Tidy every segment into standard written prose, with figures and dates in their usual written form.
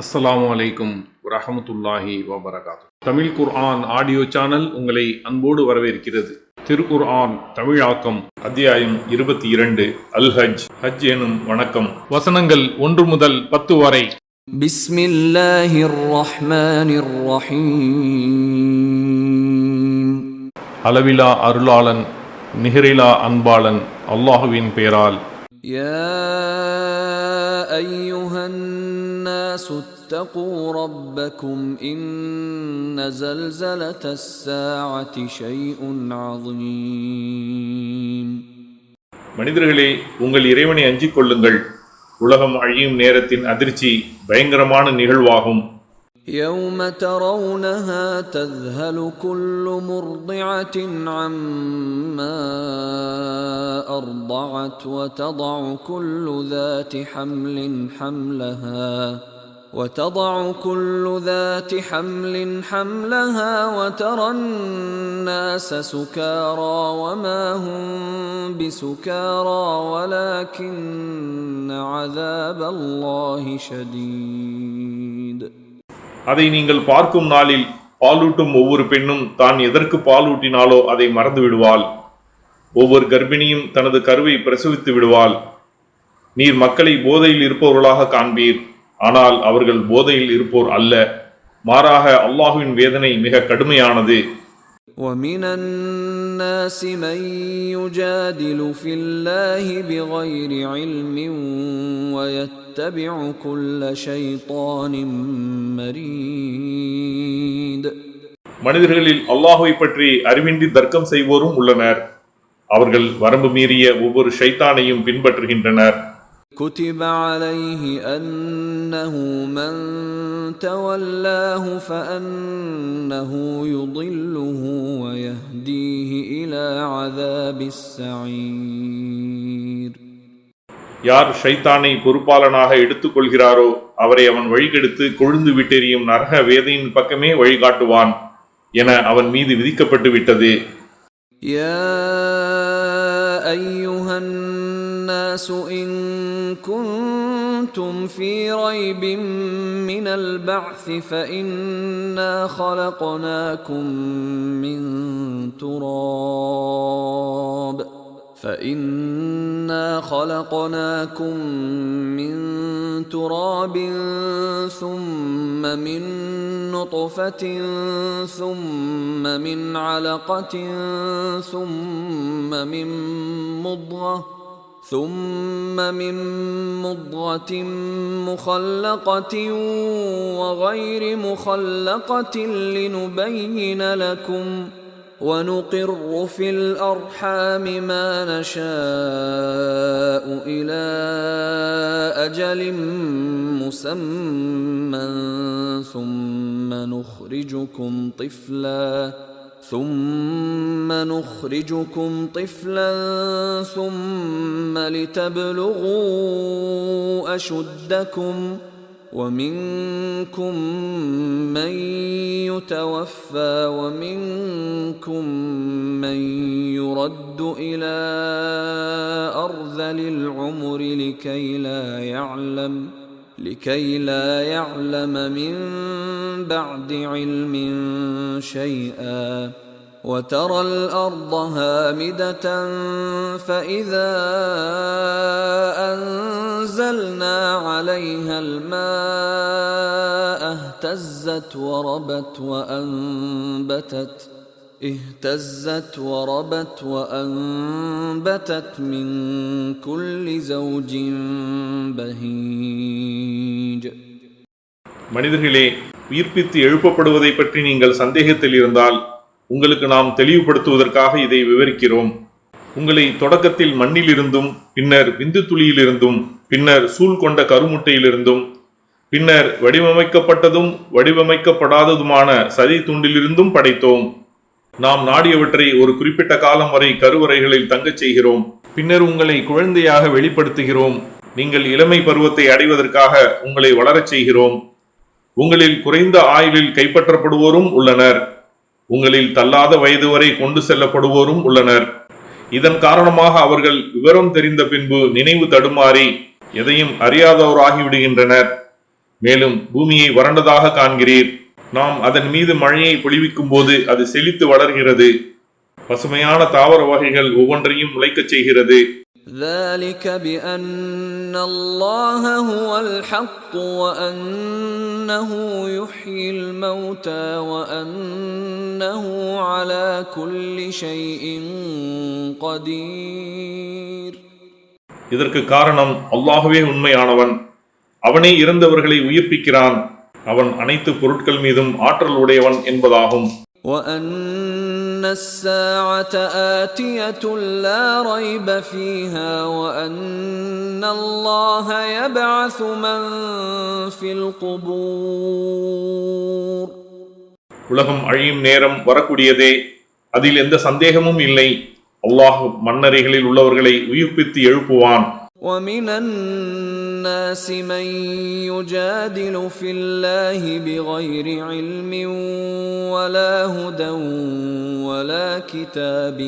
அஸ்ஸலாமு அலைக்கும் வரஹமத்துல்லாஹி வபரகாத்து. தமிழ் குர்ஆன் ஆடியோ சேனல் உங்களை அன்போடு வரவேற்கிறது. திருக்குர்ஆன் தமிழாக்கம் அத்தியாயம் 22 அல் ஹஜ். ஹஜ் எனும் வணக்கம். வசனங்கள் 1 முதல் 10 வரை. பிஸ்மில்லாஹிர் ரஹ்மானிர் ரஹீம். அளவிலா அருளாளன் நிகரிலா அன்பாளன் அல்லாஹுவின் பெயரால். யா அய்யுஹன் الناس اتقوا ربكم إن زلزلة الساعة شيء عظيم. மனிதர்களே, உங்கள் இறைவனை அஞ்சிக் கொள்ளுங்கள். உலகம் அழியும் நேரத்தின் அதிர்ச்சி பயங்கரமான நிகழ்வாகும். يوم ترونها تذهل كل مرضعة عما أرضعت وتضع كل ذات حمل حملها وترى الناس سكارى وما هم بسكارى ولكن عذاب الله شديد. அதை நீங்கள் பார்க்கும் நாளில் பாலூட்டும் ஒவ்வொரு பெண்ணும் தான் எதற்கு பாலூட்டினாலோ அதை மறந்து விடுவாள். ஒவ்வொரு கர்ப்பிணியும் தனது கருவை பிரசவித்து விடுவாள். நீர் மக்களை போதையில் இருப்பவர்களாக காண்பீர், ஆனால் அவர்கள் போதையில் இருப்போர் அல்ல. மாறாக அல்லாஹ்வின் வேதனை மிக கடுமையானது. وَمِنَ النَّاسِ مَن يُجَادِلُ فِي اللَّهِ بِغَيْرِ عِلْمٍ وَيَتَّبِعُ كُلَّ شَيْطَانٍ مَرِيدٍ. மனிதர்களில் அல்லாஹ்வை பற்றி அறிவின்றி தர்க்கம் செய்வோரும் உள்ளனர். அவர்கள் வரம்பு மீறிய ஒவ்வொரு ஷைத்தானையும் பின்பற்றுகின்றனர். كُتِبَ عَلَيْهِ أَنَّهُ مَن تَوَلَّاهُ فَأَنَّهُ يُضِلُّهُ وَيَهْدِيهِ إِلَى عَذَابِ السَّعِيرِ. யார் ஷைத்தானை பொறுப்பாளனாக எடுத்துக்கொள்கிறாரோ அவரை அவன் வழிகெடுத்து கொழுந்து விட்டெறியும் நரக வேதையின் பக்கமே வழிகாட்டுவான் என அவன் மீது விதிக்கப்பட்டு விட்டது. யா அய்யுஹன் الناس إن كنتم في ريب من البعث فإنا خلقناكم من تراب ثم من نطفة ثم من علقة ثم من مضغة مخلقة وغير مخلقة لنبين لكم ونقر في الأرحام ما نشاء إلى أجل مسمى ثم نخرجكم طفلا ثم لتبلغوا أشدكم ومنكم من يتوفى ومنكم من يرد إلى أرذل العمر لكي لا يعلم من بعد علم شيئا وترى الأرض هامدة فإذا أنزلنا عليها الماء اهتزت وربت من كل زوج بهيج. மனிதர்களே, உயிர்ப்பித்து எழுப்பப்படுவதை பற்றி நீங்கள் சந்தேகத்தில் இருந்தால் உங்களுக்கு நாம் தெளிவுபடுத்துவதற்காக இதை விவரிக்கிறோம். உங்களை தொடக்கத்தில் மண்ணிலிருந்தும் பின்னர் விந்து துளியிலிருந்தும் பின்னர் சூழ் கொண்ட கருமுட்டையிலிருந்தும் பின்னர் வடிவமைக்கப்பட்டதும் வடிவமைக்கப்படாததுமான சதி துண்டிலிருந்தும் படைத்தோம். நாம் நாடியவற்றை ஒரு குறிப்பிட்ட காலம் வரை கருவறைகளில் தங்கச் செய்கிறோம். பின்னர் உங்களை குழந்தையாக வெளிப்படுத்துகிறோம். நீங்கள் இளமை பருவத்தை அடைவதற்காக உங்களை வளரச் செய்கிறோம். உங்களில் குறைந்த ஆயுளில் கைப்பற்றப்படுவோரும் உள்ளனர். உங்களில் தள்ளாத வயது வரை கொண்டு செல்லப்படுவோரும் உள்ளனர். இதன் காரணமாக அவர்கள் விவரம் தெரிந்த பின்பு நினைவு தடுமாறி எதையும் அறியாதவராகிவிடுகின்றனர். மேலும் பூமியை வறண்டதாக காண்கிறீர். நாம் அதன் மீது மழையை பொழிவிக்கும் போது அது செழித்து வளர்கிறது. பசுமையான தாவர வகைகள் ஒவ்வொன்றையும் முளைக்கச் செய்கிறது. ذلك بأن الله هو الحق وأنه يحيي الموتى وأنه على كل شيء قدير. இதற்கு காரணம் அல்லாஹ்வே உண்மையானவன், அவனே இறந்தவர்களை உயிர்ப்பிக்கிறான், அவன் அனைத்து பொருட்கள் மீதும் ஆற்றல் உடையவன் என்பதாகும். وأن الساعة آتية لا ريب فيها وأن الله يبعث من في القبور. உலகம் அழியும் நேரம் வரக்கூடியதே, அதில் எந்த சந்தேகமும் இல்லை. அல்லாஹ் மண்ணறைகளில் உள்ளவர்களை உயிர்ப்பித்து எழுப்புவான். ومن الناس من يجادل في الله بغير علم ولا هدى ولا كتاب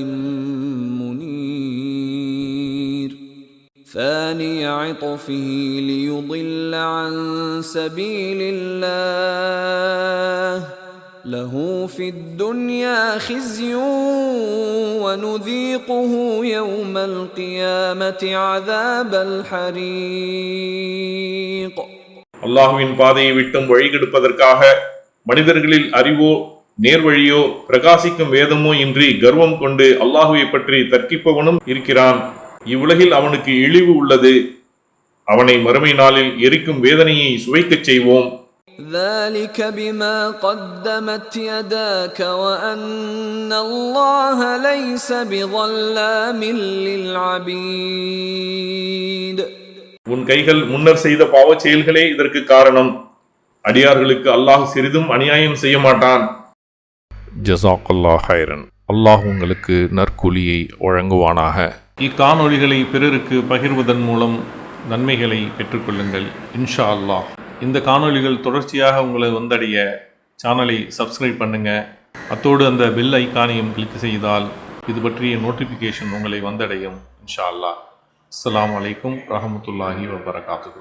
منير ثاني عطفه ليضل عن سبيل الله له في الدنيا خزي ونذيقه يوم القيامة عذاب الحريق. அல்லாஹ்வின் பாதையை விட்டும் வழிகெடுப்பதற்காக மனிதர்களில் அறிவோ நேர்வழியோ பிரகாசிக்கும் வேதமோ இன்றி கர்வம் கொண்டு அல்லாஹ்வை பற்றி தர்க்கிப்பவனும் இருக்கிறான். இவ்வுலகில் அவனுக்கு இழிவு உள்ளது. அவனை மறுமை நாளில் எரிக்கும் வேதனையை சுவைக்கச் செய்வோம். ذلك بما قدمت يداك وأن الله ليس بظلام للعبيد. உன் கைகள் முன்னர் செய்த பாவச் செயல்களே இதற்கு காரணம். அடியார்களுக்கு அல்லாஹ் சிறிதும் அநியாயம் செய்ய மாட்டான். ஜஸாக்கல்லாஹ் ஹைரன். அல்லாஹ் உங்களுக்கு நற்கூலியை வழங்குவானாக. இக்காணொளிகளை பிறருக்கு பகிர்வதன் மூலம் நன்மைகளை பெற்றுக்கொள்ளுங்கள் இன்ஷா அல்லாஹ். இந்த காணொளிகள் தொடர்ச்சியாக உங்களை வந்தடைய சேனலை சப்ஸ்கிரைப் பண்ணுங்க. அத்தோடு அந்த பெல் ஐக்கானையும் கிளிக் செய்தால் இது பற்றிய நோட்டிஃபிகேஷன் உங்களை வந்தடையும் இன்ஷா அல்லாஹ். அஸ்ஸலாமு அலைக்கும் ரஹமத்துல்லாஹி வபரகாத்துஹு.